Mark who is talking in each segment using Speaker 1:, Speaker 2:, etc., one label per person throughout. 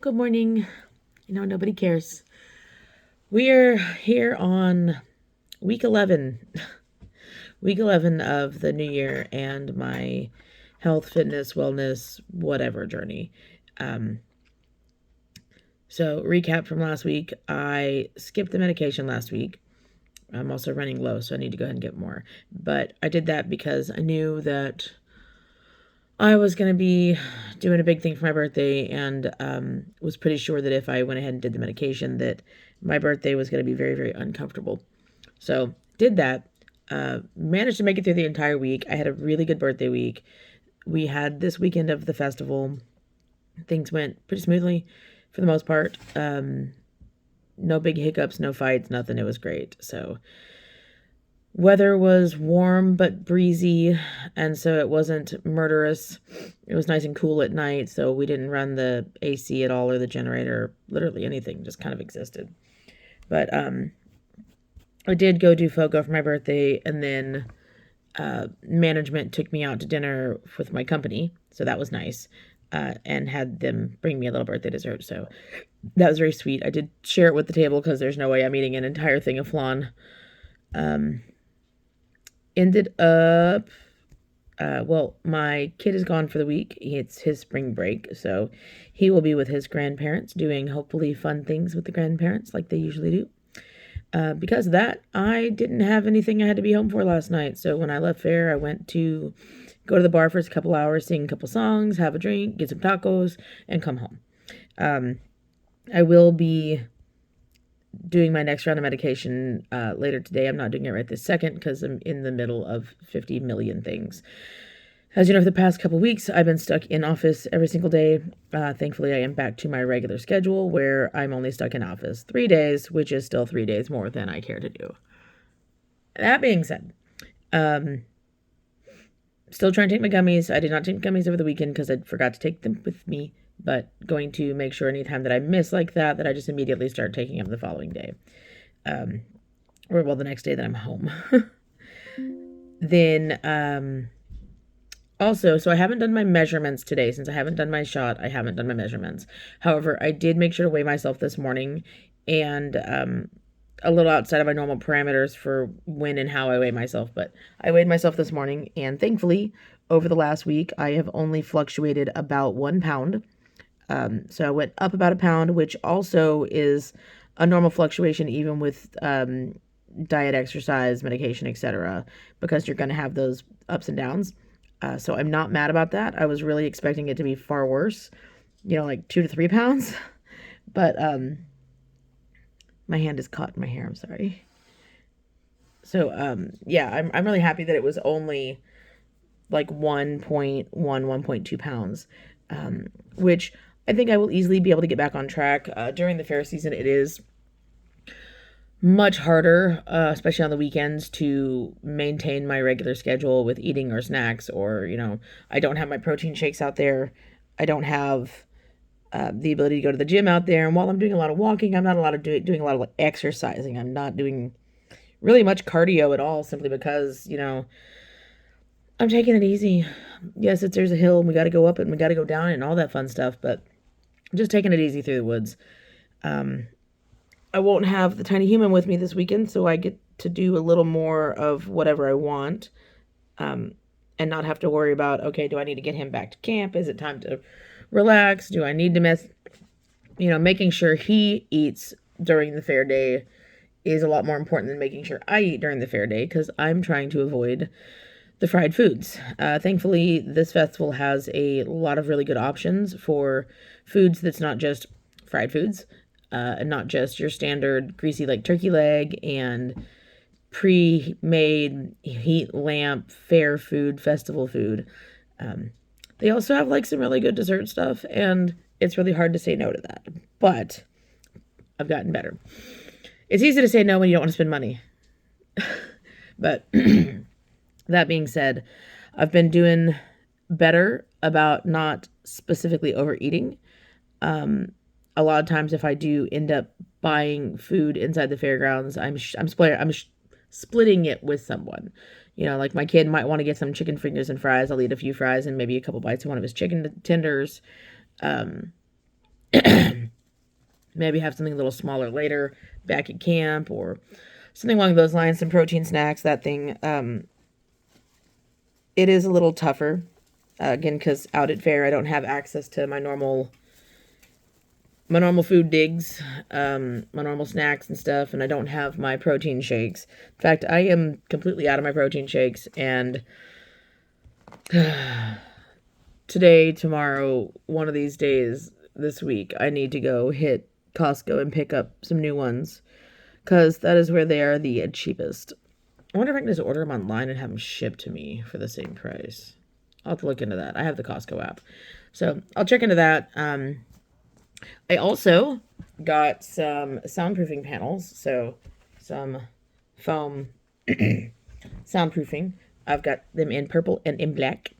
Speaker 1: Good morning. Nobody cares. We're here on week 11, week 11 of the new year and my health, fitness, wellness, whatever journey. Um, so, recap from last week, I skipped the medication last week. I'm also running low, so I need to go ahead and get more. But I did that because I knew that I was going to be doing a big thing for my birthday and was pretty sure that if I went ahead and did the medication that my birthday was going to be very, very uncomfortable. So did that. Managed to make it through the entire week. I had a really good birthday week. We had this weekend of the festival. Things went pretty smoothly for the most part. No big hiccups, no fights, nothing. It was great. So weather was warm but breezy, and so it wasn't murderous. It was nice and cool at night, so we didn't run the AC at all or the generator, literally anything, just kind of existed. But I did go do FOCO for my birthday, and then management took me out to dinner with my company, so that was nice, and had them bring me a little birthday dessert, so that was very sweet. I did share it with the table because there's no way I'm eating an entire thing of flan. Ended up well, my kid is gone for the week. It's his spring break, so he will be with his grandparents doing hopefully fun things with the grandparents like they usually do. Because of that, I didn't have anything I had to be home for last night. So when I left Fair, I went to go to the bar for a couple hours, sing a couple songs, have a drink, get some tacos, and come home. I will be doing my next round of medication later today. I'm not doing it right this second because I'm in the middle of 50 million things. As you know, for the past couple weeks, I've been stuck in office every single day. Thankfully, I am back to my regular schedule where I'm only stuck in office 3 days, which is still 3 days more than I care to do. That being said, still trying to take my gummies. I did not take gummies over the weekend because I forgot to take them with me, but going to make sure anytime that I miss like that I just immediately start taking them the following day. Or, well, the next day that I'm home. Then, also, so I haven't done my measurements today. Since I haven't done my shot, I haven't done my measurements. However, I did make sure to weigh myself this morning and a little outside of my normal parameters for when and how I weigh myself. But I weighed myself this morning, and thankfully, over the last week, I have only fluctuated about 1 pound. So I went up about a pound, which also is a normal fluctuation even with diet, exercise, medication, etc., because you're going to have those ups and downs. So I'm not mad about that. I was really expecting it to be far worse, like 2 to 3 pounds. But my hand is caught in my hair. I'm sorry. So yeah, I'm really happy that it was only like 1.2 pounds, which I think I will easily be able to get back on track. During the fair season, it is much harder, especially on the weekends, to maintain my regular schedule with eating or snacks, or, I don't have my protein shakes out there. I don't have the ability to go to the gym out there. And while I'm doing a lot of walking, I'm not allowed to doing a lot of like, exercising. I'm not doing really much cardio at all simply because, I'm taking it easy. Yes, there's a hill and we got to go up it and we got to go down it and all that fun stuff, but I'm just taking it easy through the woods. I won't have the tiny human with me this weekend, so I get to do a little more of whatever I want, and not have to worry about, okay, do I need to get him back to camp? Is it time to relax? Do I need to making sure he eats during the fair day is a lot more important than making sure I eat during the fair day because I'm trying to avoid the fried foods. Thankfully, this festival has a lot of really good options for foods that's not just fried foods, and not just your standard greasy like turkey leg and pre-made heat lamp fair food, festival food. They also have like some really good dessert stuff, and it's really hard to say no to that. But I've gotten better. It's easy to say no when you don't want to spend money. But that being said, I've been doing better about not specifically overeating. A lot of times, if I do end up buying food inside the fairgrounds, I'm splitting it with someone. Like my kid might want to get some chicken fingers and fries. I'll eat a few fries and maybe a couple bites of one of his chicken tenders. Maybe have something a little smaller later back at camp or something along those lines, some protein snacks, that thing. It is a little tougher, again, because out at fair I don't have access to my normal food digs, my normal snacks and stuff, and I don't have my protein shakes. In fact, I am completely out of my protein shakes, and today, tomorrow, one of these days this week, I need to go hit Costco and pick up some new ones, because that is where they are the cheapest. I wonder if I can just order them online and have them shipped to me for the same price. I'll have to look into that. I have the Costco app. So I'll check into that. I also got some soundproofing panels, so some foam soundproofing. I've got them in purple and in black.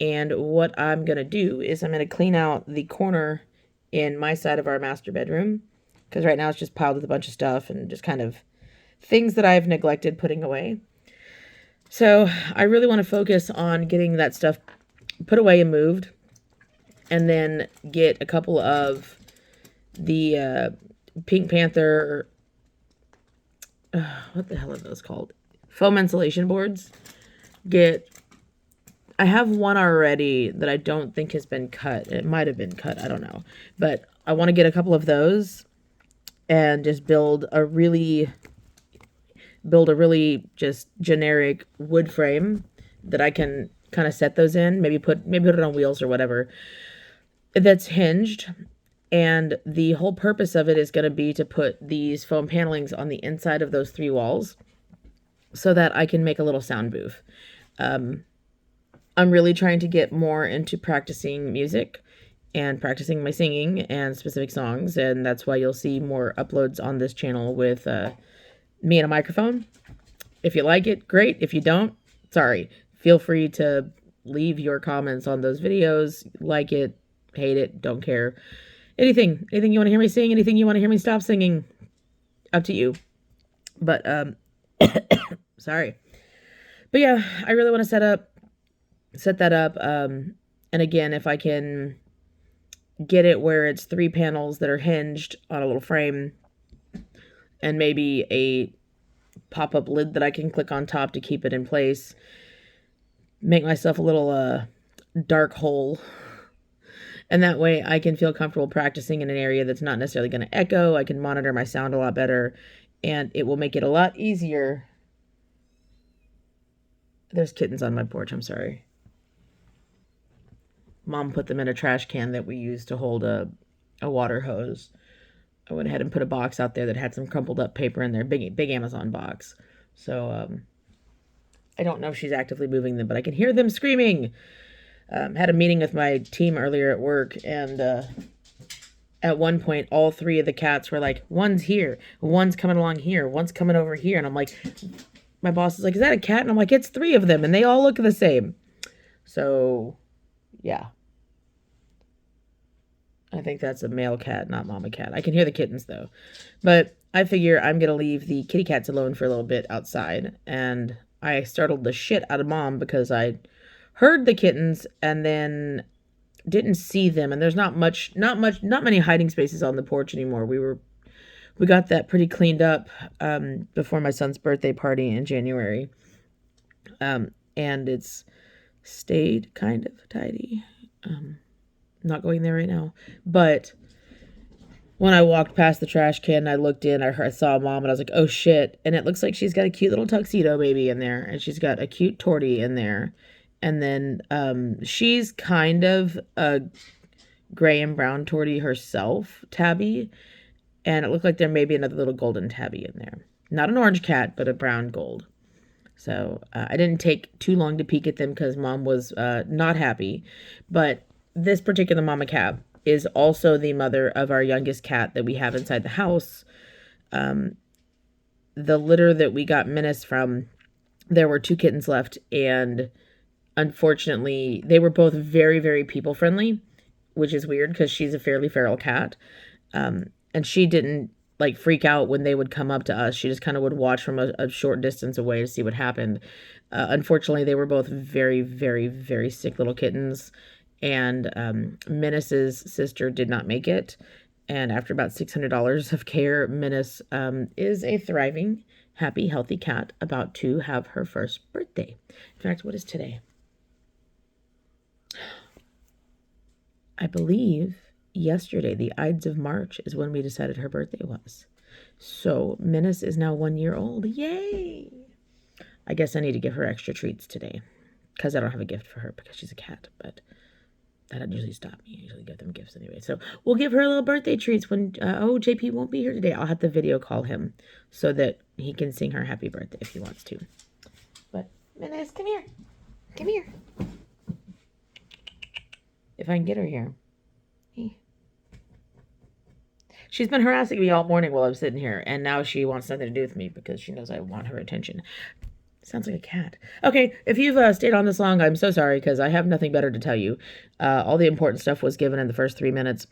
Speaker 1: And what I'm going to do is I'm going to clean out the corner in my side of our master bedroom, because right now it's just piled with a bunch of stuff and just kind of things that I've neglected putting away. So I really want to focus on getting that stuff put away and moved, and then get a couple of the Pink Panther, what the hell are those called? Foam insulation boards. I have one already that I don't think has been cut. It might have been cut. I don't know. But I want to get a couple of those and just build a really just generic wood frame that I can kind of set those in. Maybe put it on wheels or whatever. That's hinged. And the whole purpose of it is going to be to put these foam panelings on the inside of those 3 walls so that I can make a little sound booth. I'm really trying to get more into practicing music and practicing my singing and specific songs. And that's why you'll see more uploads on this channel with me and a microphone. If you like it, great. If you don't, sorry. Feel free to leave your comments on those videos. Like it, hate it, don't care. Anything you want to hear me sing, anything you want to hear me stop singing, up to you. But, sorry. But yeah, I really want to set that up. And again, if I can get it where it's 3 panels that are hinged on a little frame and maybe a pop-up lid that I can click on top to keep it in place, make myself a little dark hole. And that way I can feel comfortable practicing in an area that's not necessarily going to echo. I can monitor my sound a lot better, and it will make it a lot easier. There's kittens on my porch, I'm sorry. Mom put them in a trash can that we used to hold a water hose. I went ahead and put a box out there that had some crumpled up paper in there, big Amazon box. So I don't know if she's actively moving them, but I can hear them screaming. Had a meeting with my team earlier at work, and at one point, all 3 of the cats were like, one's here, one's coming along here, one's coming over here. And I'm like, my boss is like, is that a cat? And I'm like, it's 3 of them, and they all look the same. So, yeah. I think that's a male cat, not mama cat. I can hear the kittens, though. But I figure I'm going to leave the kitty cats alone for a little bit outside. And I startled the shit out of Mom because I heard the kittens and then didn't see them. And there's not many hiding spaces on the porch anymore. We got that pretty cleaned up before my son's birthday party in January. And it's stayed kind of tidy. Not going there right now. But when I walked past the trash can, I looked in, I saw Mom, and I was like, oh shit. And it looks like she's got a cute little tuxedo baby in there, and she's got a cute tortie in there. And then she's kind of a gray and brown tortie herself, tabby. And it looked like there may be another little golden tabby in there. Not an orange cat, but a brown gold. So I didn't take too long to peek at them because Mom was not happy. But this particular mama cat is also the mother of our youngest cat that we have inside the house. The litter that we got Menace from, there were 2 kittens left, and unfortunately, they were both very, very people friendly, which is weird because she's a fairly feral cat. And she didn't like freak out when they would come up to us. She just kind of would watch from a short distance away to see what happened. Unfortunately, they were both very, very, very sick little kittens. And Menace's sister did not make it. And after about $600 of care, Menace is a thriving, happy, healthy cat about to have her first birthday. In fact, what is today? I believe yesterday, the Ides of March, is when we decided her birthday was. So Menace is now 1 year old. Yay! I guess I need to give her extra treats today because I don't have a gift for her because she's a cat, but that doesn't usually stop me. I usually give them gifts anyway. So we'll give her little birthday treats when, JP won't be here today. I'll have to video call him so that he can sing her happy birthday if he wants to. But Menace, come here. Come here. If I can get her here. Hey. She's been harassing me all morning while I'm sitting here, and now she wants nothing to do with me because she knows I want her attention. Sounds like a cat. Okay, if you've stayed on this long, I'm so sorry because I have nothing better to tell you. All the important stuff was given in the first 3 minutes.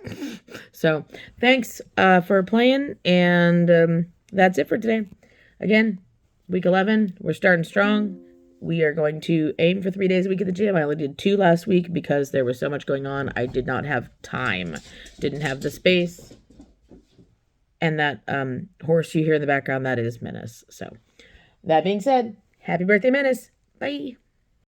Speaker 1: So thanks for playing, and that's it for today. Again, week 11, we're starting strong. We are going to aim for 3 days a week at the gym. I only did 2 last week because there was so much going on. I did not have time, didn't have the space. And that horse you hear in the background, that is Menace. So that being said, happy birthday, Menace. Bye.